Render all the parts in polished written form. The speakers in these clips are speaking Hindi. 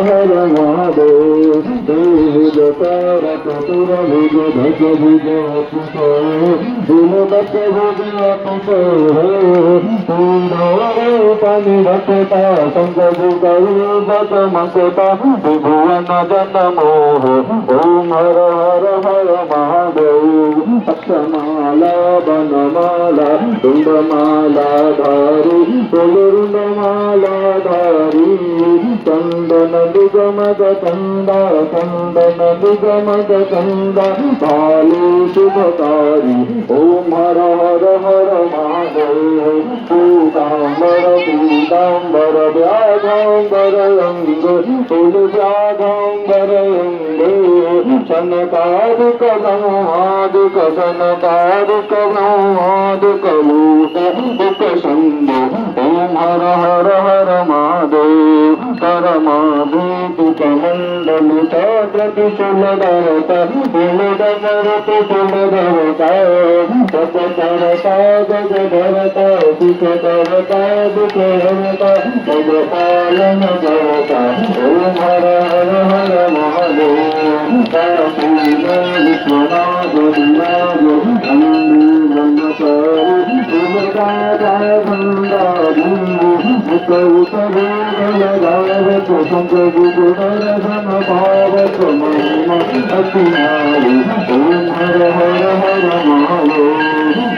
हर महादेव भुज कर चतुर भुज धज भुज अकुश भूल दस भुज अकुश पानी रखता संग भुज मकता त्रिभुवन जन मोह ओम हर हर हर महादेव अक्षमाला बनमाला रुंडमाला धारी रुंडमाला धारी चंदन निगमद कंदा चंदन निगमद कंदा काले शुभकारी ओम हर हर हर महादेव पीतांबर पीतांबर व्याघांबर अंग तुल व्याघांबर अंग शनकादिक संहादिक शनकादिक संहादिक भूत शंभो ओम हर हर हर महादेव परमाभूतिकमण्डल त्रिशूलधरता शूलधरता सचकरता गजधरता सुखकरता दुःखहरता जगपालन करता ओम हर हर हर महादेव काशीनाथ विश्वनाथ विनाथ लगावत संग दर्शन भावत महिमा अतिनारी ओम हर हर हर महादेव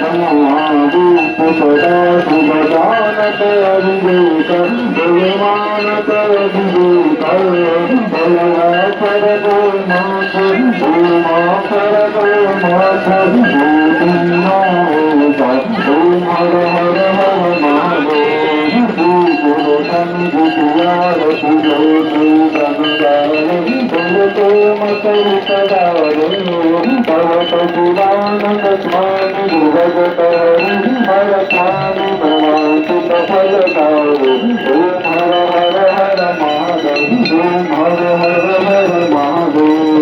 नमोआदित सदा सुभजानत अभिभूत बलवानत अभिभूत बलवासर गोमाथ गोमाथर गोमाथ ओम हर हर हर महादेव भूतियार सुजोति गंगारे तुमको मकरितदारे भवत पुराणक स्वामी भुवगतहरि हर स्वामी भवांसित फलदारे ओम हर हर हर महादेव ओम हर हर हर महादेव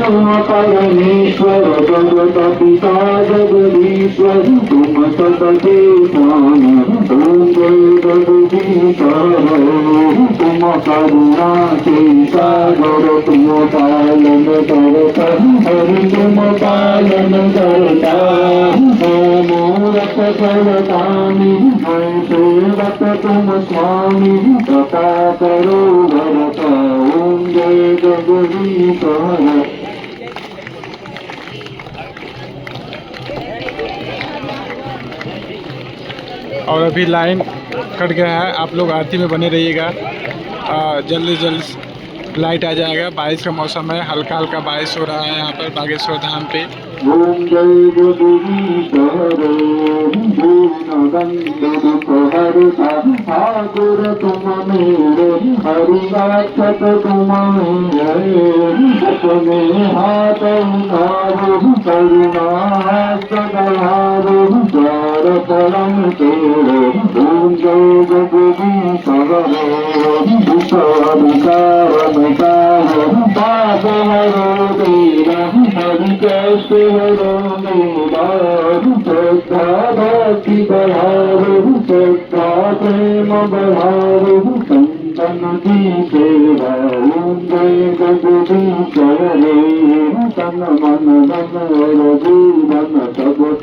ओम परमेश्वर जगत पिता जगदीश्वर तुम सतते स्वाम ओम जय जगदीश्वर तुम करुणा के सागर तुम पालन करता हरि तुम पालन करता मूरत करतामी मैं सेवक तुम स्वामी कृपा करो भरता ओम जय जगदीश्वर। और अभी लाइन कट गया है, आप लोग आरती में बने रहिएगा। जल्द से जल्द लाइट आ जाएगा। बारिश का मौसम है, हल्का हल्का बारिश हो रहा है यहाँ पर बागेश्वर धाम पे। ओम जय जगदीश्वर हरिता ठाकुर तुम मेरे हरिवाचक तुम मेरे में हाथ उठारो करुणा सदारो द्वार परम तेरे ओम जय जगदीश्वर विचार मिटारो पाप हरो तेरा हरि कैसे हरो मेरा श्रद्धा भक्ति बढ़ारो श्रद्धा प्रेम बढ़ारो संतन की सेवा ओम जय जगदीश्वर तन मन धन और जीवन सब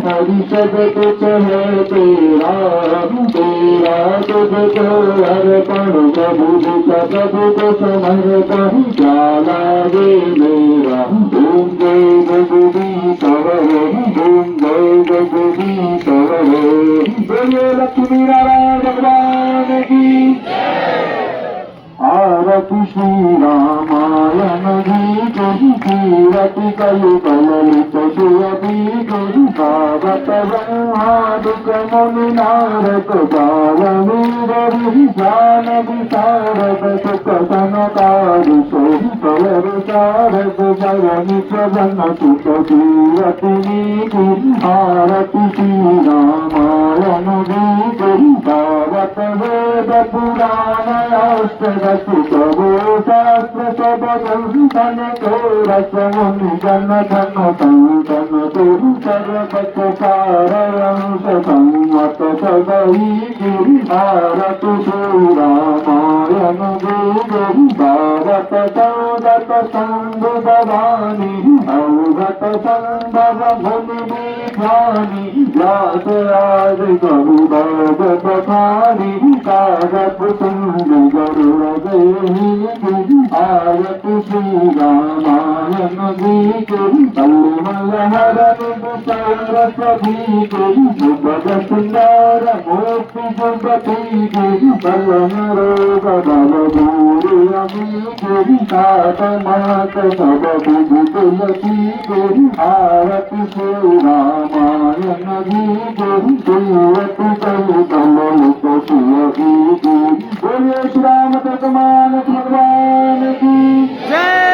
परिषद कुछ है तेरा तेरा तुझको अर्पण प्रभु का प्रभु को समर्पण क्या लागे मेरा ओम जय जगदी करो ओम जय जगदी करो बोलिए लक्ष्मी नारायण भगवान की आरती श्री रामायण जी कीरति कलि कलित सुयति भावत ब्रह्मादिक मुनि नारद बालवीर ज्ञान विशारद सुख सनकादि सोहर सारद जरनि सवन सुत कीरति नीति आरती श्री रामायण जी भावत वेद पुराण प्रभु शास्त्र सबन को रसमुनि जन धन संतन तो सर्वत सारंश संवत सदही भारत श्री रामायण भारत सौदत संग भवानी अवगत संभव मुनि विज्ञानी व्यास आज कवि भग बखानी कागत तुंग गरुड़ आरत श्री रामायण जी के कलमल हरण विचार सभी के भग सुंदर मोक्ति जुगति के कलम रोग बल दूर अमी के सात मात सब बुझ तुलसी के आरत श्री रामायण जी के सूरत कल कमल सुखी बोलिए श्री राम भगवान की जय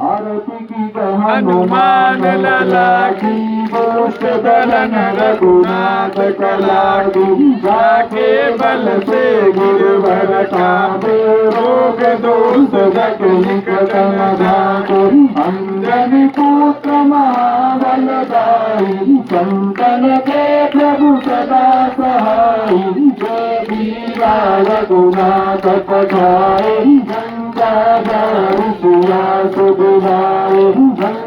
आरती की हनुमान लला की गोष्ठ दलन रघुनाथ कला की जाके बल से गिरवर काबे रोग दोष जग निकट न जाके अंजनी पुत्र महाबलदाई संतन के प्रभु सदा सहाई जय वीरा रघुनाथ पठाए गंगा सुधाए गंगा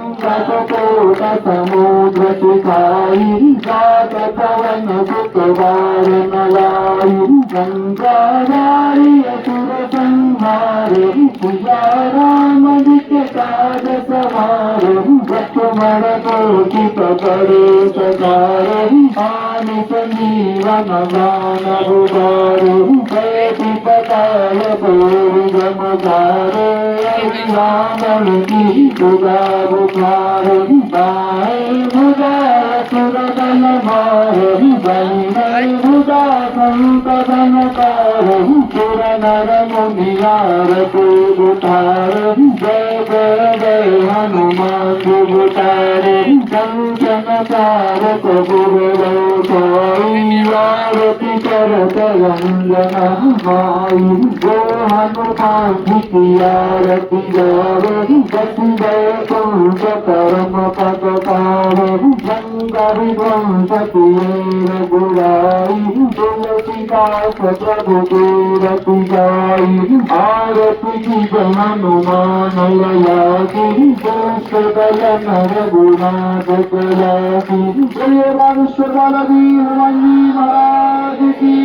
कोट समुद्र सिखाई जात पवन सुत बार नलाई गंगा नारी असुर संहारे सिया राम के काज सवारे लक्ष्मण को चित करे सकारे आनि संजीवन गान उबारे कैति पताल जमदारे रावण की दुगा बुखारे बाए भुजा सुर दल मारे बई भुजा संत धन कारे सुर नर मुनियार को उठारे जय जय जय हनुमान बुटारे कंचन चार को गुरु आरती करत रंजन माई गो हनुमान की आरती गावे गति गए कुंज परम पद पावे गंगा विध्वंस किए रघुराई तुलसीदास प्रभु कीरति गाई आरती की हनुमान लला की दुष्ट दलन रघुनाथ कला की जय रामेश्वर बालाजी हनुमान जी महाराज की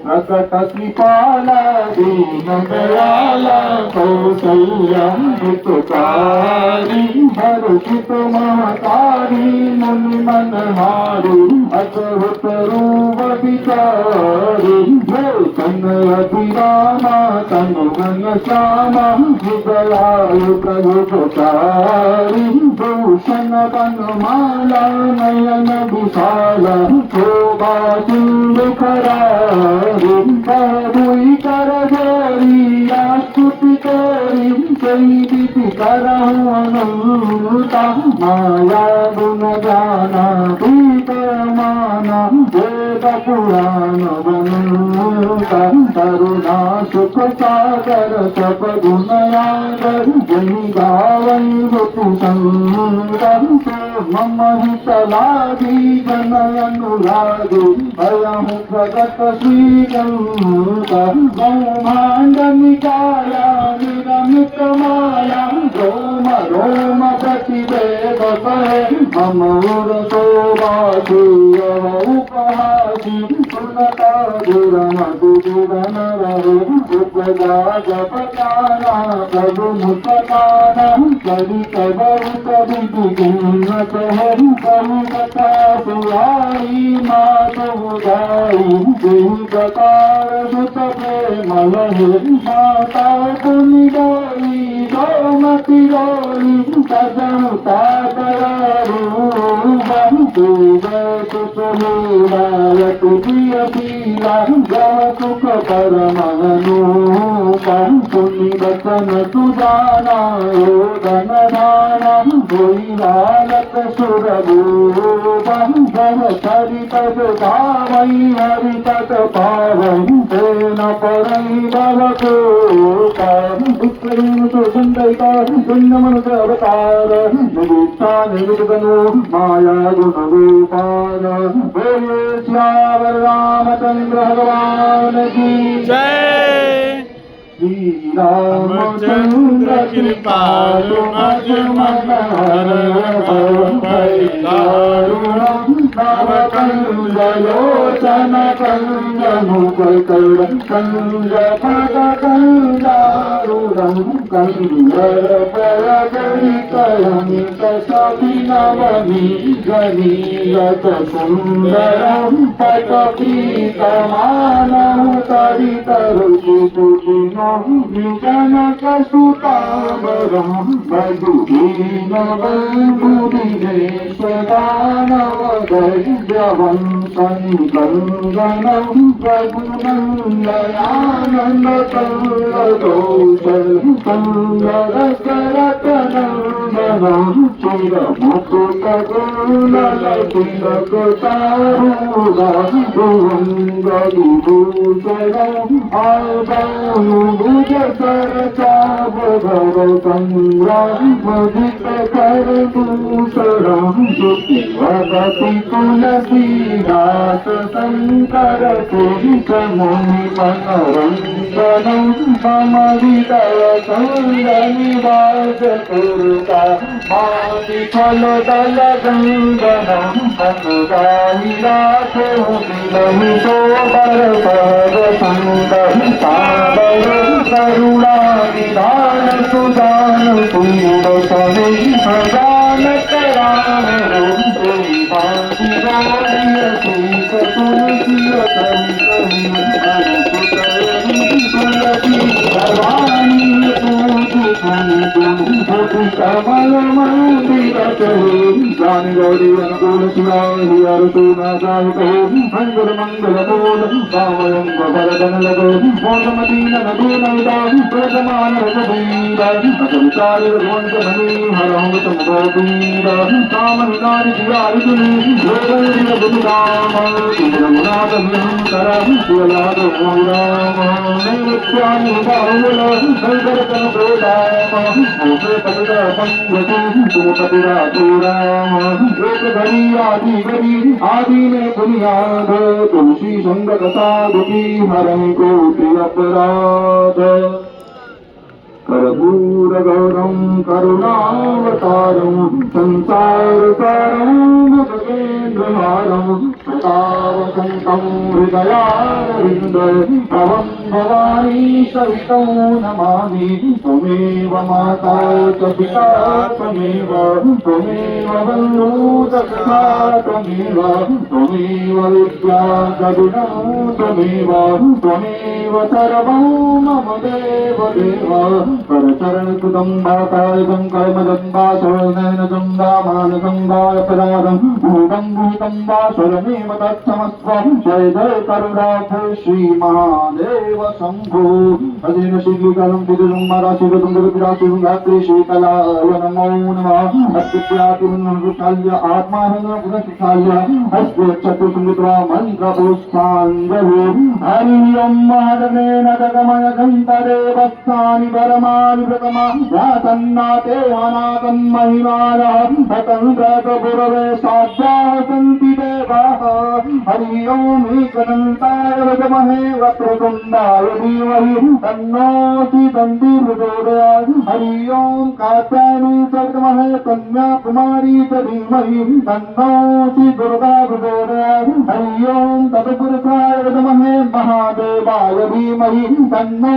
प्रकट कृपाला दीन दयाला कौशल्या हितकारी हर्षित महतारी मुनि मनहारी अद्भुत रूप विचारी जय कन्हैया रामा तनु घन श्यामा हृदयालु प्रभु पुकारी भूषण बनमाला नयन विशाला शोभा सिंधु करारी बहुई कर जोरिया स्तुति करी कई विधि करहु अनुता माया गुण जाना पीत माना वेद पुराण बनुता करुणा सुख सागर सब गुण आगर जनि गावै गोपी संगर मम हित लागी जन अनुरागी भयहु प्रगट श्री गंगा ब्रह्मांड निकाया निरमित माया रोम रोम प्रति वेद कहे अमूर शोभासी उपहासी सुनता दुरन रहे उपजा जपताना प्रभु मुस्काना कभी कबर कभी गुन्नत हरि कभी कथा सुहाई मात उदाई देहि प्रकार सुत प्रेम लहे माता पुनि डोली गोमती डोली सजन तातरू प्रिय पीला जव सुख परमनुपा सुनि बचन सुजाना धन धाना होई लालक सुरभूपा जन सरित भावई हरि तट पावई तेन परई बलकोपा विक्रम सुंदरिका पुण्य मनुष्य अवतार निविष्टा निविदनु माया गुण गोपाल बोले श्यावर रामचंद्र भगवान की जय। श्री रामचंद्र कृपालु मधुमन कंज लोचन कंज मुख कंज पद कंजारूढ़ कंजर परगणित सविनवनी गणीयत सुंदर पटपीतमानः तरितरुचिपुटिनो जनक सुतावरं मधुहीन बन्धुदिनेश दानव दैव्यवं संगङ्गनं रघुनन्दयानन्द कल्लदोषल कल्लरकरतनन्दनं चिरमुकुटगुणलतिलकतारूढा भुवङ्गविभूषणं आदौभुज सरचापधर संग्रामदित करभूषणं वदति तुलसीदास शङ्कर मुनि मनरञ्जनं मम हृदय सङ्गनिवास कुरुता मानि फलदल गङ्गनं अनुदायि राखो शोभर पर सुन्दर सागर करुणा विधान सुदान पूर्ण समे प्रदान कराम कमल मंदिर गान गौरी अनुकूल शिवाय अरुणा मंगल मंगल बोल पावयं भरदन लगो मोदमदीन नदीनदा प्रजमान रघुवीर अकविचार्य रघुवंश धनी हरहं संभोवीर कामनारि दियारिजुनि लोकैरिक बुद्धिराम रघुनाथ भयंकर शिवलाद राम नैवेत्यानि बाहुल नैदर्शन प्रोदाम मोक्षे पतिता पंगति तुमकतिरातु राम एक घड़ी आदि घड़ी आदि में बुनियाद तुलसी संगत साधुकी हरं कोटि अपराध कर्पूर गौरं करुणावतारं संसार सारं भुजगेन्द्रहारं सतावसन्तं हृदयारविन्द भवं भवानी सवितं नमामि त्वमेव माता च पिता त्वमेव बन्धु सखा त्वमेव विद्या च गुणं त्वमेव सर्वं मम देव करचरण सुतं भातायुतं कर्मजं वा शरणेन गङ्गा मानगङ्गाय पदारं भूतं भूतं वा शरणेव तत्समस्त्वं जय जय करुणाब्धे श्री महादेव शम्भो अधीन शीघ्रकालं पितुं माराशिवतं जगद्राशिवं धात्री शीतलाय नमो नमः अत्यातिमुन्नृताल्य आत्मानन्दपुरस्ताल्य हस्ते चतुर्संगत्वा मन्त्रपुष्पाञ्जलि हरि ओं महदनेन जगमय गन्तदेवस्तानि परमानि प्रथमा यातन्नाते अनाकं महिमानः स्वतन्त्रतपुरवे साध्याः सन्ति ते देवाः हरि ओम् एकदन्ताय विद्महे वक्रतुण्डाय धीमहि तन्नो दन्ति प्रचोदयात् हरि ओम् कात्यायनी च विद्महे कन्याकुमारी च धीमहि तन्नो दुर्गा प्रचोदयात् हरि ओम् तत्पुरुषाय विद्महे महादेवाय धीमहि तन्नो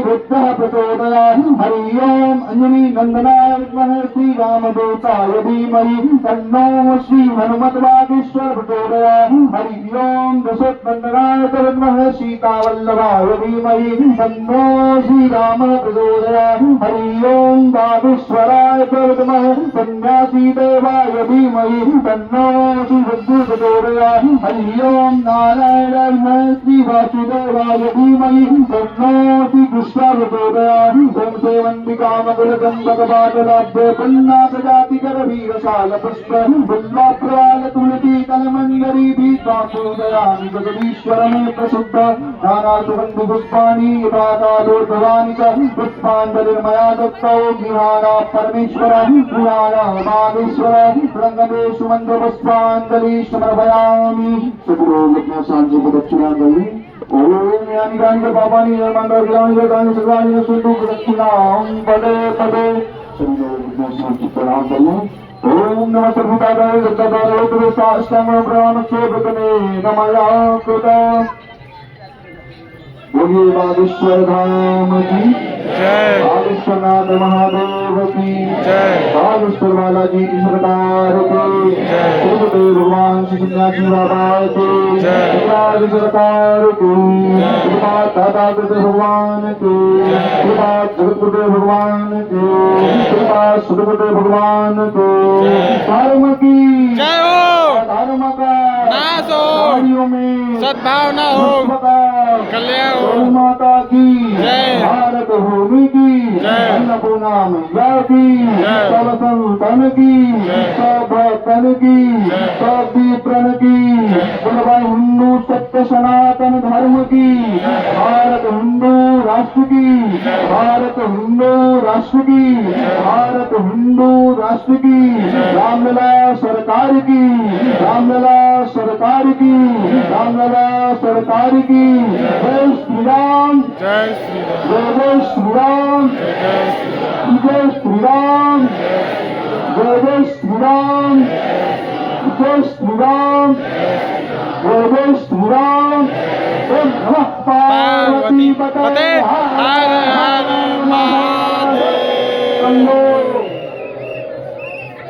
रुद्रः प्रचोदयात् हरि ओम् अंजनी नंदनाय विद्महे श्रीरामदूताय धीमहि तन्नो श्री हनुमद्वागीश्वर प्रचोदयात् हरि ओम् दशरथनन्दनाय च विद्महे सीतावल्लभाय धीमहि तन्नो श्रीरामः प्रचोदयात् हरि ओम् वागीश्वराय च विद्महे सन्यासीदेवाय धीमहि तन्नो श्रीबुद्धि प्रचोदयात् हरि ओम् नारायणाय विद्महे श्रीवासुदेवाय धीमहि तन्नो श्रीकृष्ण प्रचोदयात् ओम् सेवन्तिकामकुलगन्धकपाटलाभ्ये पन्नाकजातिकरवीरशाल पुष्प बिल्वाप्रवाल तुलसी तलमण्डली भीतापूजयामि जगदीश्वर मे प्रसिद्ध नानासुगन्धि पुष्पाणि यथाकालोद्भवानि च पुष्पाञ्जलिर्मया दत्तौ गृहाणा परमेश्वर गृहाणा मागेश्वर रङ्गमेषु मन्त्रपुष्पाञ्जलि समर्पयामि सद्गुरो शान्ति दक्षिणाञ्जलि ओम यानी गानी बाबानी मंडल गानी गानी सगानी सुंदु दक्षिणां पदे पदे सन्नो शांति प्रणाम करें ओम नमः सर्वदाय दत्तादाय तुरे साष्टांग प्रणाम सेवकने नमः कृता बोलिए बागेश्वर धाम की जय। बागेश्वरनाथ महादेव की जय। बागेश्वर बालाजी की सरकार की जय। गुरुदेव भगवान श्री सन्यासी बाबा की जय। राज्य सरकार की कृपा दादा गुरुदेव भगवान की कृपा जगतगुरुदेव भगवान की कृपा सदगुरुदेव भगवान की धर्म की जय हो। धर्म का नाश हो। गाड़ियों में सद्भावना हो। विश्व का कल्याण हो। गौ माता की जय। भारत भूमि की जय। अन्नपूर्णा मैया की जय। सब संतन की जय। सब भक्तन की जय। सब विप्रण की बोलबा हिंदू सत्य सनातन धर्म की भारत हिंदू राष्ट्र की भारत हिंदू राष्ट्र की भारत हिंदू राष्ट्र की रामलला सरकार की रामलला सरकार की रामलला सरकार की जय श्री राम जय श्री राम। जय श्री राम जय श्री राम। जय श्री राम जय श्री राम जय श्री राम जय श्री राम ओम नमः पार्वती